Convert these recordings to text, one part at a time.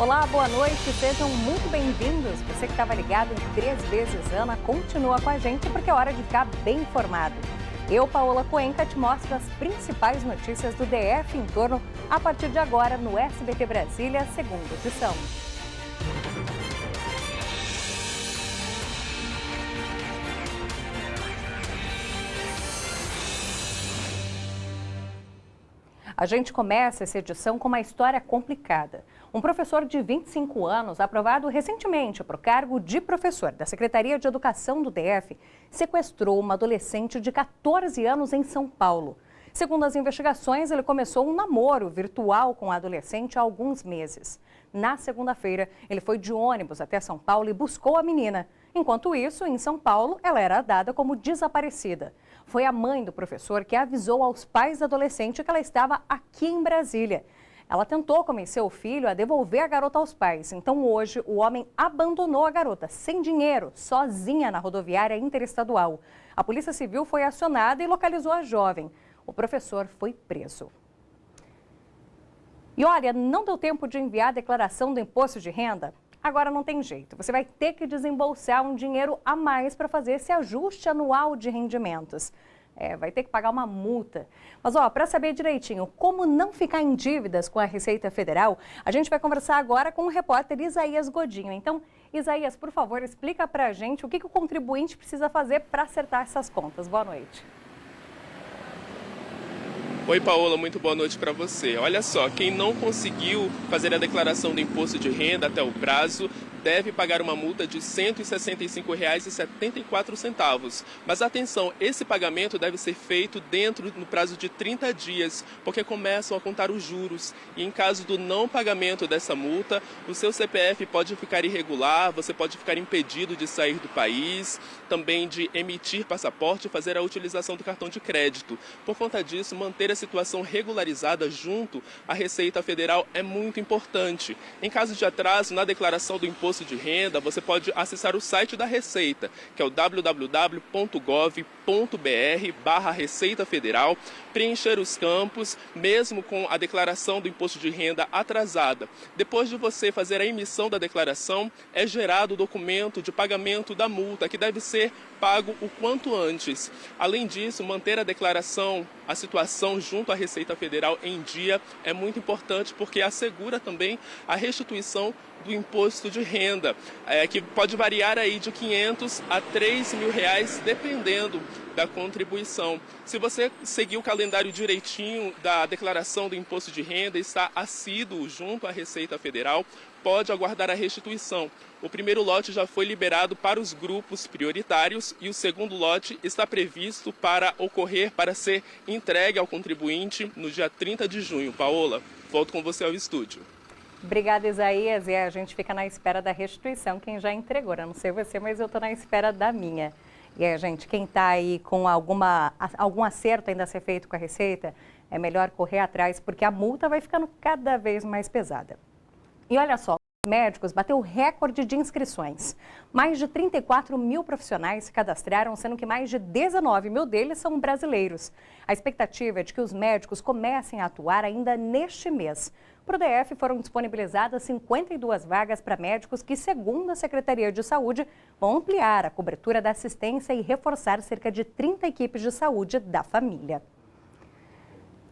Olá, boa noite, sejam muito bem-vindos. Você que estava ligado em 3 vezes Ana, continua com a gente porque é hora de ficar bem informado. Eu, Paola Cuenca, te mostro as principais notícias do DF em torno a partir de agora no SBT Brasília, segunda edição. A gente começa essa edição com uma história complicada. Um professor de 25 anos, aprovado recentemente para o cargo de professor da Secretaria de Educação do DF, sequestrou uma adolescente de 14 anos em São Paulo. Segundo as investigações, ele começou um namoro virtual com a adolescente há alguns meses. Na segunda-feira, ele foi de ônibus até São Paulo e buscou a menina. Enquanto isso, em São Paulo, ela era dada como desaparecida. Foi a mãe do professor que avisou aos pais da adolescente que ela estava aqui em Brasília. Ela tentou convencer o filho a devolver a garota aos pais. Então, hoje, o homem abandonou a garota, sem dinheiro, sozinha na rodoviária interestadual. A Polícia Civil foi acionada e localizou a jovem. O professor foi preso. E olha, não deu tempo de enviar a declaração do imposto de renda? Agora não tem jeito. Você vai ter que desembolsar um dinheiro a mais para fazer esse ajuste anual de rendimentos. Vai ter que pagar uma multa. Mas, para saber direitinho como não ficar em dívidas com a Receita Federal, a gente vai conversar agora com o repórter Isaías Godinho. Então, Isaías, por favor, explica para a gente o que o contribuinte precisa fazer para acertar essas contas. Boa noite. Oi, Paola, muito boa noite para você. Olha só, quem não conseguiu fazer a declaração do imposto de renda até o prazo deve pagar uma multa de R$ 165,74. Mas atenção, esse pagamento deve ser feito no prazo de 30 dias, porque começam a contar os juros. E em caso do não pagamento dessa multa, o seu CPF pode ficar irregular, você pode ficar impedido de sair do país, também de emitir passaporte e fazer a utilização do cartão de crédito. Por conta disso, manter a situação regularizada junto à Receita Federal é muito importante. Em caso de atraso na declaração do imposto de renda, você pode acessar o site da Receita, que é o www.gov.br/Receita Federal, preencher os campos, mesmo com a declaração do imposto de renda atrasada. Depois de você fazer a emissão da declaração, é gerado o documento de pagamento da multa, que deve ser pago o quanto antes. Além disso, manter a declaração, a situação junto à Receita Federal em dia é muito importante, porque assegura também a restituição do imposto de renda, que pode variar aí de R$ 500 a R$ 3.000, dependendo da contribuição. Se você seguir o calendário direitinho da declaração do imposto de renda e está assíduo junto à Receita Federal, pode aguardar a restituição. O primeiro lote já foi liberado para os grupos prioritários e o segundo lote está previsto para ser entregue ao contribuinte no dia 30 de junho. Paola, volto com você ao estúdio. Obrigada, Isaías. E a gente fica na espera da restituição, quem já entregou. Eu não sei você, mas eu estou na espera da minha. E, gente, quem está aí com algum acerto ainda a ser feito com a Receita, é melhor correr atrás, porque a multa vai ficando cada vez mais pesada. E olha só, os médicos bateu recorde de inscrições. Mais de 34 mil profissionais se cadastraram, sendo que mais de 19 mil deles são brasileiros. A expectativa é de que os médicos comecem a atuar ainda neste mês. Para o DF foram disponibilizadas 52 vagas para médicos que, segundo a Secretaria de Saúde, vão ampliar a cobertura da assistência e reforçar cerca de 30 equipes de saúde da família.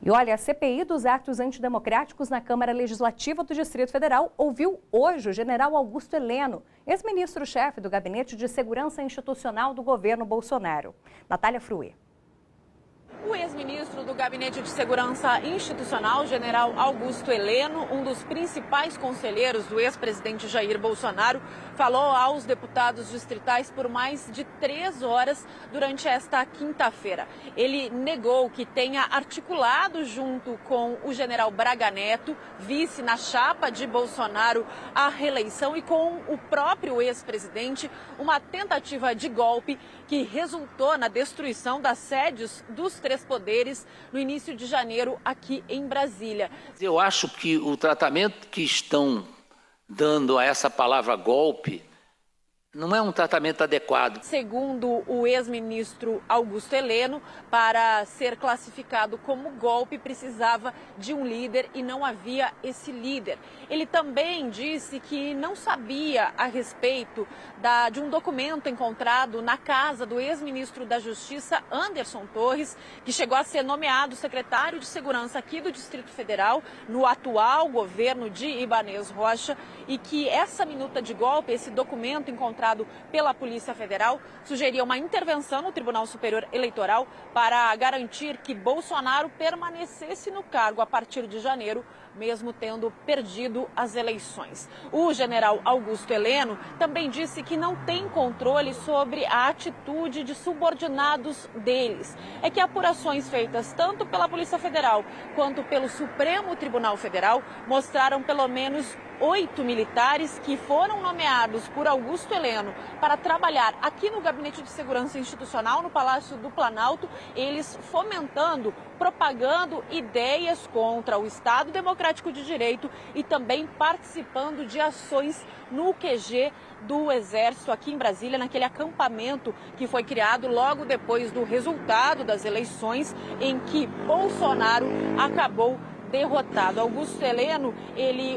E olha, a CPI dos atos antidemocráticos na Câmara Legislativa do Distrito Federal ouviu hoje o general Augusto Heleno, ex-ministro-chefe do Gabinete de Segurança Institucional do governo Bolsonaro. Natália Fruê. O ex-ministro do Gabinete de Segurança Institucional, general Augusto Heleno, um dos principais conselheiros do ex-presidente Jair Bolsonaro, falou aos deputados distritais por mais de 3 horas durante esta quinta-feira. Ele negou que tenha articulado junto com o general Braga Neto, vice na chapa de Bolsonaro, a reeleição e com o próprio ex-presidente, uma tentativa de golpe que resultou na destruição das sedes dos 3 poderes no início de janeiro aqui em Brasília. Eu acho que o tratamento que estão dando a essa palavra golpe Não é um tratamento adequado. Segundo o ex-ministro Augusto Heleno, para ser classificado como golpe, precisava de um líder e não havia esse líder. Ele também disse que não sabia a respeito de um documento encontrado na casa do ex-ministro da Justiça, Anderson Torres, que chegou a ser nomeado secretário de Segurança aqui do Distrito Federal, no atual governo de Ibanez Rocha, e que essa minuta de golpe, esse documento encontrado pela Polícia Federal, sugeria uma intervenção no Tribunal Superior Eleitoral para garantir que Bolsonaro permanecesse no cargo a partir de janeiro, mesmo tendo perdido as eleições. O general Augusto Heleno também disse que não tem controle sobre a atitude de subordinados deles. É que apurações feitas tanto pela Polícia Federal quanto pelo Supremo Tribunal Federal mostraram pelo menos 8 militares que foram nomeados por Augusto Heleno para trabalhar aqui no Gabinete de Segurança Institucional, no Palácio do Planalto, eles fomentando, propagando ideias contra o Estado Democrático de Direito e também participando de ações no QG do Exército aqui em Brasília, naquele acampamento que foi criado logo depois do resultado das eleições em que Bolsonaro acabou derrotado. Augusto Heleno,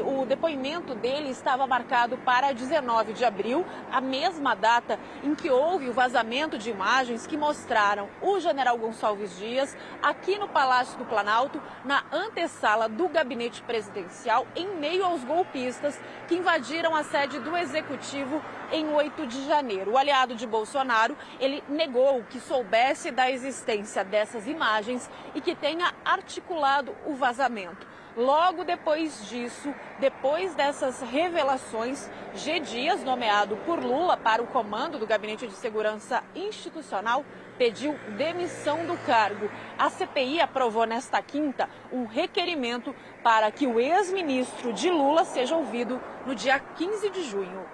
o depoimento dele estava marcado para 19 de abril, a mesma data em que houve o vazamento de imagens que mostraram o general Gonçalves Dias aqui no Palácio do Planalto, na antessala do gabinete presidencial, em meio aos golpistas que invadiram a sede do Executivo em 8 de janeiro. O aliado de Bolsonaro, ele negou que soubesse da existência dessas imagens e que tenha articulado o vazamento. Logo depois disso, depois dessas revelações, G. Dias, nomeado por Lula para o comando do Gabinete de Segurança Institucional, pediu demissão do cargo. A CPI aprovou nesta quinta um requerimento para que o ex-ministro de Lula seja ouvido no dia 15 de junho.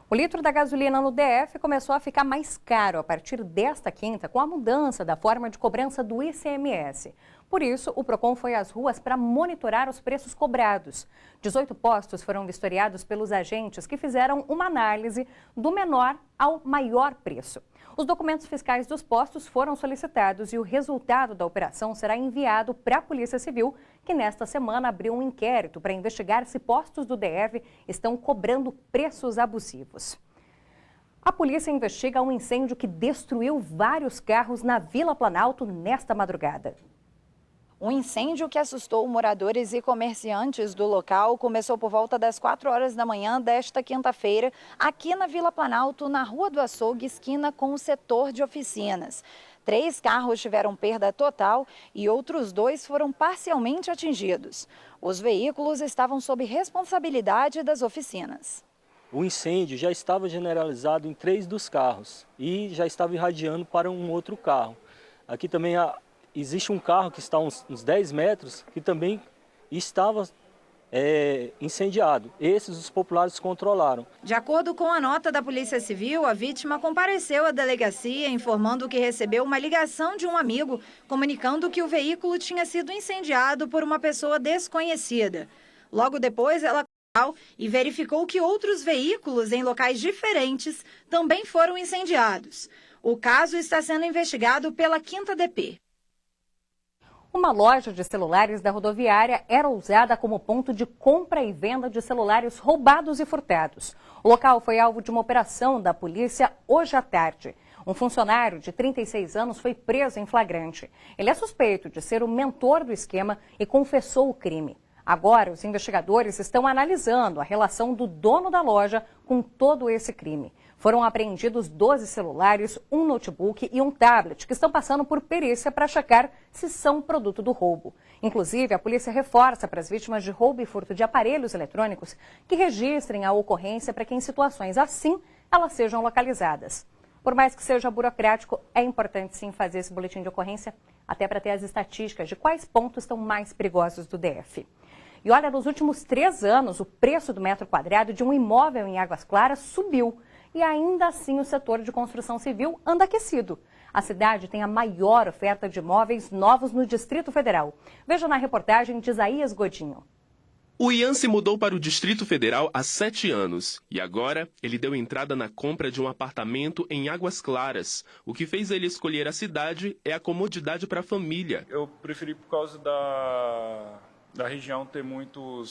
O litro da gasolina no DF começou a ficar mais caro a partir desta quinta com a mudança da forma de cobrança do ICMS. Por isso, o PROCON foi às ruas para monitorar os preços cobrados. 18 postos foram vistoriados pelos agentes que fizeram uma análise do menor ao maior preço. Os documentos fiscais dos postos foram solicitados e o resultado da operação será enviado para a Polícia Civil, que nesta semana abriu um inquérito para investigar se postos do DF estão cobrando preços abusivos. A polícia investiga um incêndio que destruiu vários carros na Vila Planalto nesta madrugada. Um incêndio que assustou moradores e comerciantes do local começou por volta das 4 horas da manhã desta quinta-feira, aqui na Vila Planalto, na Rua do Açougue, esquina com o setor de oficinas. 3 carros tiveram perda total e outros 2 foram parcialmente atingidos. Os veículos estavam sob responsabilidade das oficinas. O incêndio já estava generalizado em 3 dos carros e já estava irradiando para um outro carro. Aqui também existe um carro que está a uns 10 metros que também estava incendiado. Esses os populares controlaram. De acordo com a nota da Polícia Civil, a vítima compareceu à delegacia informando que recebeu uma ligação de um amigo comunicando que o veículo tinha sido incendiado por uma pessoa desconhecida. Logo depois, ela e verificou que outros veículos em locais diferentes também foram incendiados. O caso está sendo investigado pela 5ª DP. Uma loja de celulares da rodoviária era usada como ponto de compra e venda de celulares roubados e furtados. O local foi alvo de uma operação da polícia hoje à tarde. Um funcionário de 36 anos foi preso em flagrante. Ele é suspeito de ser o mentor do esquema e confessou o crime. Agora, os investigadores estão analisando a relação do dono da loja com todo esse crime. Foram apreendidos 12 celulares, um notebook e um tablet, que estão passando por perícia para checar se são produto do roubo. Inclusive, a polícia reforça para as vítimas de roubo e furto de aparelhos eletrônicos que registrem a ocorrência para que, em situações assim, elas sejam localizadas. Por mais que seja burocrático, é importante sim fazer esse boletim de ocorrência, até para ter as estatísticas de quais pontos estão mais perigosos do DF. E olha, nos últimos 3 anos, o preço do metro quadrado de um imóvel em Águas Claras subiu. E ainda assim o setor de construção civil anda aquecido. A cidade tem a maior oferta de imóveis novos no Distrito Federal. Veja na reportagem de Isaías Godinho. O Ian se mudou para o Distrito Federal há 7 anos e agora ele deu entrada na compra de um apartamento em Águas Claras. O que fez ele escolher a cidade é a comodidade para a família. Eu preferi por causa da região ter muito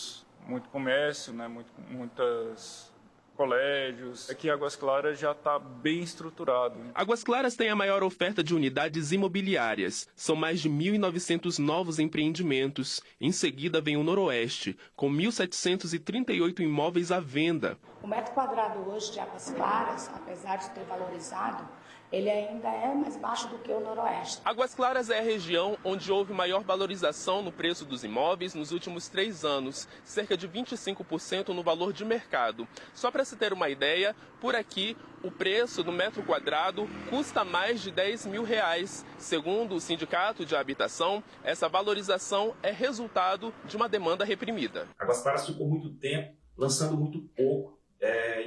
comércio, né? Muitas colégios. Aqui Águas Claras já está bem estruturado. Águas Claras tem a maior oferta de unidades imobiliárias. São mais de 1.900 novos empreendimentos. Em seguida vem o Noroeste, com 1.738 imóveis à venda. O metro quadrado hoje de Águas Claras, apesar de ter valorizado, ele ainda é mais baixo do que o Noroeste. Águas Claras é a região onde houve maior valorização no preço dos imóveis nos últimos 3 anos, cerca de 25% no valor de mercado. Só para se ter uma ideia, por aqui o preço do metro quadrado custa mais de R$10 mil. Segundo o Sindicato de Habitação, essa valorização é resultado de uma demanda reprimida. Águas Claras ficou muito tempo lançando muito pouco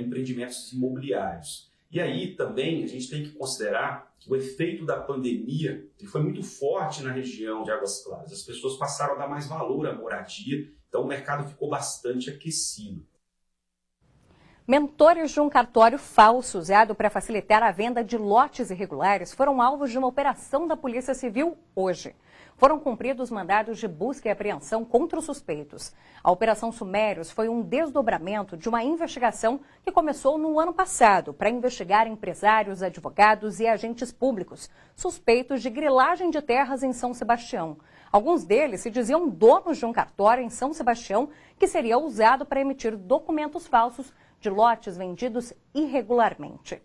empreendimentos imobiliários. E aí também a gente tem que considerar que o efeito da pandemia foi muito forte na região de Águas Claras. As pessoas passaram a dar mais valor à moradia, então o mercado ficou bastante aquecido. Mentores de um cartório falso usado para facilitar a venda de lotes irregulares foram alvos de uma operação da Polícia Civil hoje. Foram cumpridos mandados de busca e apreensão contra os suspeitos. A Operação Sumérios foi um desdobramento de uma investigação que começou no ano passado para investigar empresários, advogados e agentes públicos suspeitos de grilagem de terras em São Sebastião. Alguns deles se diziam donos de um cartório em São Sebastião que seria usado para emitir documentos falsos de lotes vendidos irregularmente.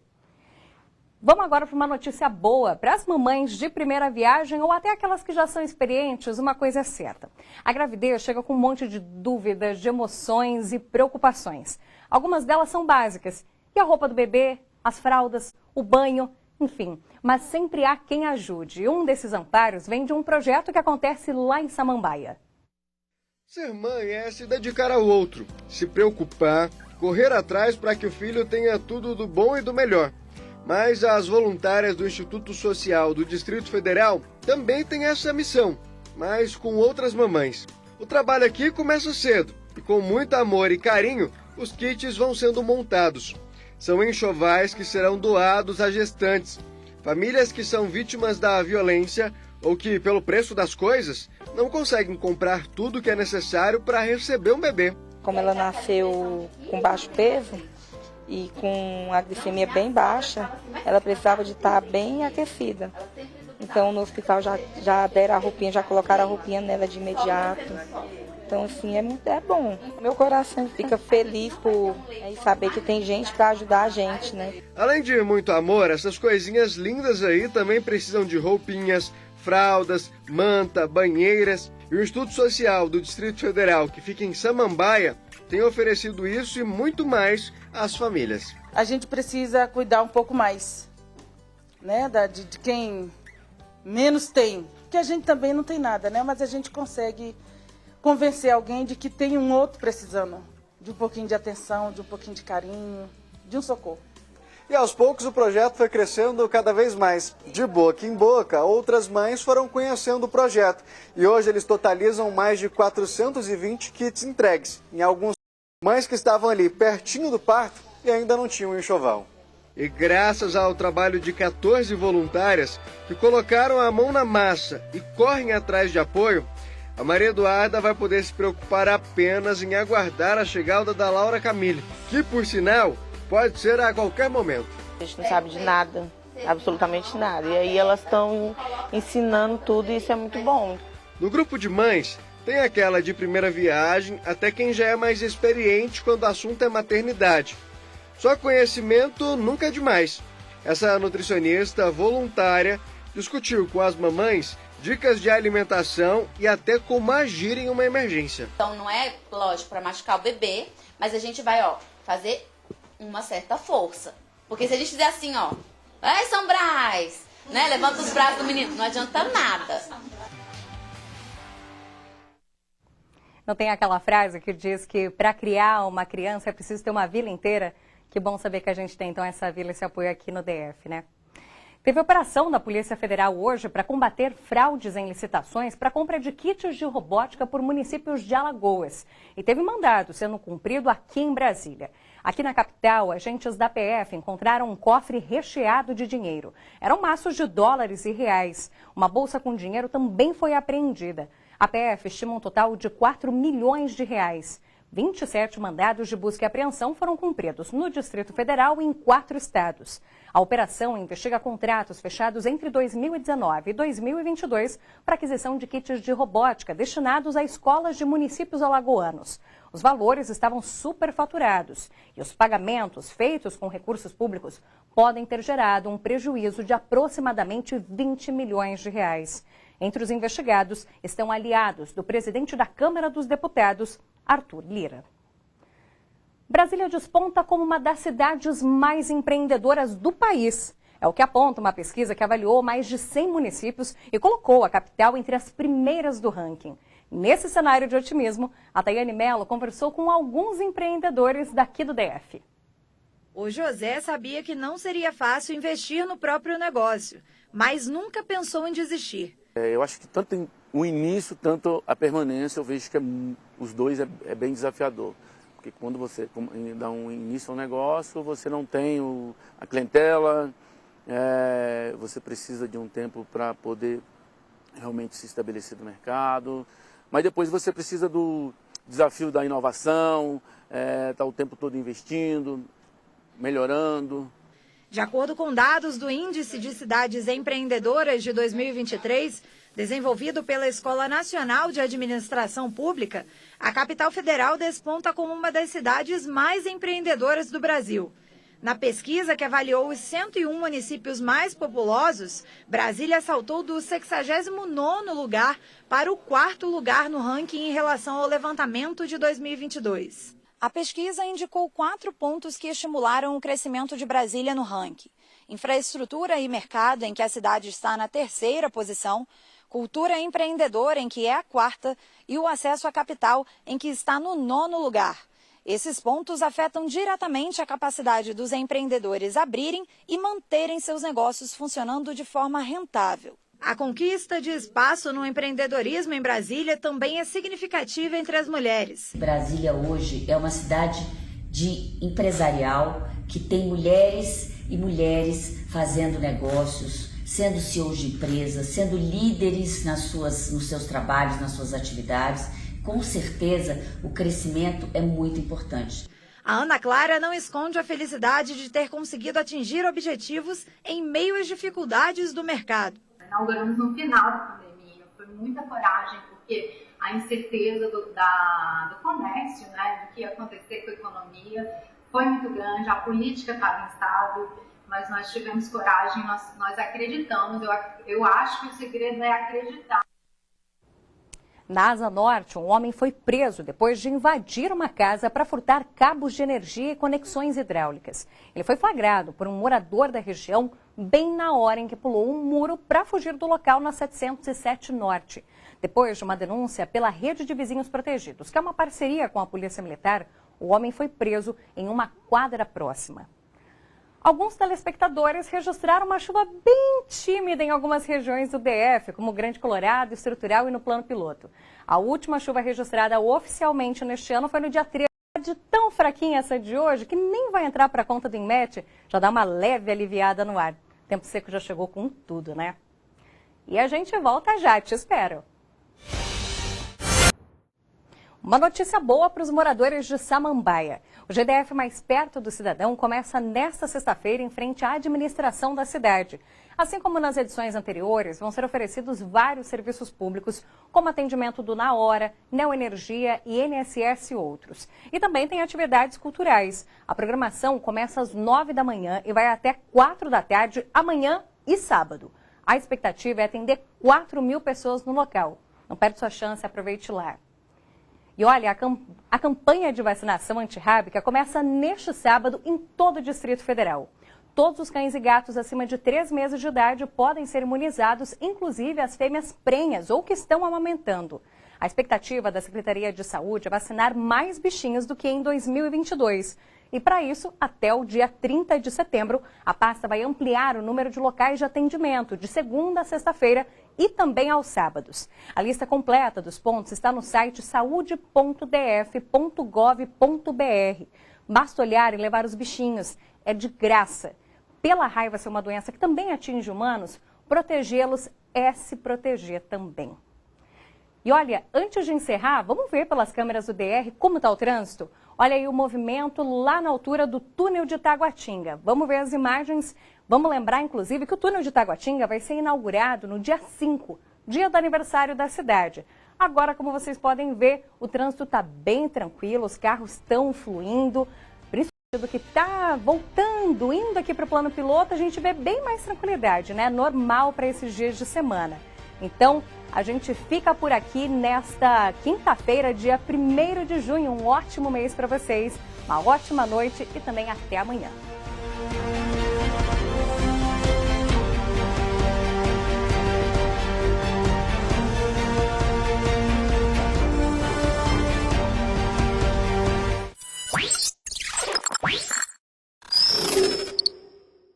Vamos agora para uma notícia boa para as mamães de primeira viagem ou até aquelas que já são experientes. Uma coisa é certa: a gravidez chega com um monte de dúvidas, de emoções e preocupações. Algumas delas são básicas: e a roupa do bebê, as fraldas, o banho, enfim. Mas sempre há quem ajude. Um desses amparos vem de um projeto que acontece lá em Samambaia. Ser mãe é se dedicar ao outro, se preocupar, correr atrás para que o filho tenha tudo do bom e do melhor. Mas as voluntárias do Instituto Social do Distrito Federal também têm essa missão, mas com outras mamães. O trabalho aqui começa cedo e com muito amor e carinho, os kits vão sendo montados. São enxovais que serão doados a gestantes, famílias que são vítimas da violência ou que, pelo preço das coisas, não conseguem comprar tudo que é necessário para receber um bebê. Como ela nasceu com baixo peso e com a glicemia bem baixa, ela precisava de estar bem aquecida. Então no hospital já deram a roupinha, já colocaram a roupinha nela de imediato. Então assim, é bom. Meu coração fica feliz por saber que tem gente para ajudar a gente, né? Além de muito amor, essas coisinhas lindas aí também precisam de roupinhas, fraldas, manta, banheiras. E o Instituto Social do Distrito Federal, que fica em Samambaia, tem oferecido isso e muito mais às famílias. A gente precisa cuidar um pouco mais, né, de quem menos tem. Porque a gente também não tem nada, né? Mas a gente consegue convencer alguém de que tem um outro precisando de um pouquinho de atenção, de um pouquinho de carinho, de um socorro. E aos poucos o projeto foi crescendo cada vez mais. De boca em boca, outras mães foram conhecendo o projeto. E hoje eles totalizam mais de 420 kits entregues. Em alguns mães que estavam ali pertinho do parto e ainda não tinham enxoval. E graças ao trabalho de 14 voluntárias que colocaram a mão na massa e correm atrás de apoio, a Maria Eduarda vai poder se preocupar apenas em aguardar a chegada da Laura Camille, que, por sinal, pode ser a qualquer momento. A gente não sabe de nada, absolutamente nada. E aí elas estão ensinando tudo e isso é muito bom. No grupo de mães, tem aquela de primeira viagem até quem já é mais experiente quando o assunto é maternidade. Só conhecimento nunca é demais. Essa nutricionista voluntária discutiu com as mamães dicas de alimentação e até como agir em uma emergência. Então não é, lógico, para machucar o bebê, mas a gente vai, fazer uma certa força. Porque se a gente fizer assim, vai São Brás, né? Levanta os braços do menino, não adianta nada. Não tem aquela frase que diz que para criar uma criança é preciso ter uma vila inteira? Que bom saber que a gente tem então essa vila, esse apoio aqui no DF, né? Teve operação da Polícia Federal hoje para combater fraudes em licitações para compra de kits de robótica por municípios de Alagoas. E teve mandado sendo cumprido aqui em Brasília. Aqui na capital, agentes da PF encontraram um cofre recheado de dinheiro. Eram maços de dólares e reais. Uma bolsa com dinheiro também foi apreendida. A PF estima um total de 4 milhões de reais. 27 mandados de busca e apreensão foram cumpridos no Distrito Federal e em 4 estados. A operação investiga contratos fechados entre 2019 e 2022 para aquisição de kits de robótica destinados a escolas de municípios alagoanos. Os valores estavam superfaturados e os pagamentos feitos com recursos públicos podem ter gerado um prejuízo de aproximadamente 20 milhões de reais. Entre os investigados estão aliados do presidente da Câmara dos Deputados, Arthur Lira. Brasília desponta como uma das cidades mais empreendedoras do país. É o que aponta uma pesquisa que avaliou mais de 100 municípios e colocou a capital entre as primeiras do ranking. Nesse cenário de otimismo, a Tayane Mello conversou com alguns empreendedores daqui do DF. O José sabia que não seria fácil investir no próprio negócio, mas nunca pensou em desistir. Eu acho que tanto o início, tanto a permanência, eu vejo que os dois é bem desafiador. Porque quando você dá um início ao negócio, você não tem a clientela, você precisa de um tempo para poder realmente se estabelecer no mercado. Mas depois você precisa do desafio da inovação, estar o tempo todo investindo, melhorando. De acordo com dados do Índice de Cidades Empreendedoras de 2023, desenvolvido pela Escola Nacional de Administração Pública, a capital federal desponta como uma das cidades mais empreendedoras do Brasil. Na pesquisa que avaliou os 101 municípios mais populosos, Brasília saltou do 69º lugar para o 4º lugar no ranking em relação ao levantamento de 2022. A pesquisa indicou 4 pontos que estimularam o crescimento de Brasília no ranking: infraestrutura e mercado, em que a cidade está na 3ª posição, cultura empreendedora, em que é a 4ª, e o acesso à capital, em que está no 9º lugar. Esses pontos afetam diretamente a capacidade dos empreendedores abrirem e manterem seus negócios funcionando de forma rentável. A conquista de espaço no empreendedorismo em Brasília também é significativa entre as mulheres. Brasília hoje é uma cidade empresarial que tem mulheres e mulheres fazendo negócios, sendo CEOs de empresas, sendo líderes nos seus trabalhos, nas suas atividades. Com certeza, o crescimento é muito importante. A Ana Clara não esconde a felicidade de ter conseguido atingir objetivos em meio às dificuldades do mercado. Inauguramos no final da pandemia, foi muita coragem, porque a incerteza do comércio, né, do que ia acontecer com a economia, foi muito grande, a política estava instável, mas nós tivemos coragem, nós acreditamos, eu acho que o segredo é acreditar. Na Asa Norte, um homem foi preso depois de invadir uma casa para furtar cabos de energia e conexões hidráulicas. Ele foi flagrado por um morador da região bem na hora em que pulou um muro para fugir do local na 707 Norte. Depois de uma denúncia pela Rede de Vizinhos Protegidos, que é uma parceria com a Polícia Militar, o homem foi preso em uma quadra próxima. Alguns telespectadores registraram uma chuva bem tímida em algumas regiões do DF, como Grande Colorado, Estrutural e no Plano Piloto. A última chuva registrada oficialmente neste ano foi no dia 13. De tão fraquinha essa de hoje que nem vai entrar para a conta do INMET, já dá uma leve aliviada no ar. O tempo seco já chegou com tudo, né? E a gente volta já, te espero. Uma notícia boa para os moradores de Samambaia. O GDF Mais Perto do Cidadão começa nesta sexta-feira em frente à administração da cidade. Assim como nas edições anteriores, vão ser oferecidos vários serviços públicos, como atendimento do Na Hora, Neoenergia e INSS e outros. E também tem atividades culturais. A programação começa às 9 da manhã e vai até 4 da tarde, amanhã e sábado. A expectativa é atender 4.000 pessoas no local. Não perde sua chance, aproveite lá. E olha, a campanha de vacinação antirrábica começa neste sábado em todo o Distrito Federal. Todos os cães e gatos acima de 3 meses de idade podem ser imunizados, inclusive as fêmeas prenhas ou que estão amamentando. A expectativa da Secretaria de Saúde é vacinar mais bichinhos do que em 2022. E para isso, até o dia 30 de setembro, a pasta vai ampliar o número de locais de atendimento de segunda a sexta-feira e também aos sábados. A lista completa dos pontos está no site saude.df.gov.br. Basta olhar e levar os bichinhos. É de graça. Pela raiva ser uma doença que também atinge humanos, protegê-los é se proteger também. E olha, antes de encerrar, vamos ver pelas câmeras do DR como está o trânsito? Olha aí o movimento lá na altura do túnel de Taguatinga. Vamos ver as imagens. Vamos lembrar, inclusive, que o túnel de Taguatinga vai ser inaugurado no dia 5, dia do aniversário da cidade. Agora, como vocês podem ver, o trânsito está bem tranquilo, os carros estão fluindo. Principalmente do que está voltando, indo aqui para o plano piloto, a gente vê bem mais tranquilidade, né? Normal para esses dias de semana. Então, a gente fica por aqui nesta quinta-feira, dia 1º de junho. Um ótimo mês para vocês, uma ótima noite e também até amanhã.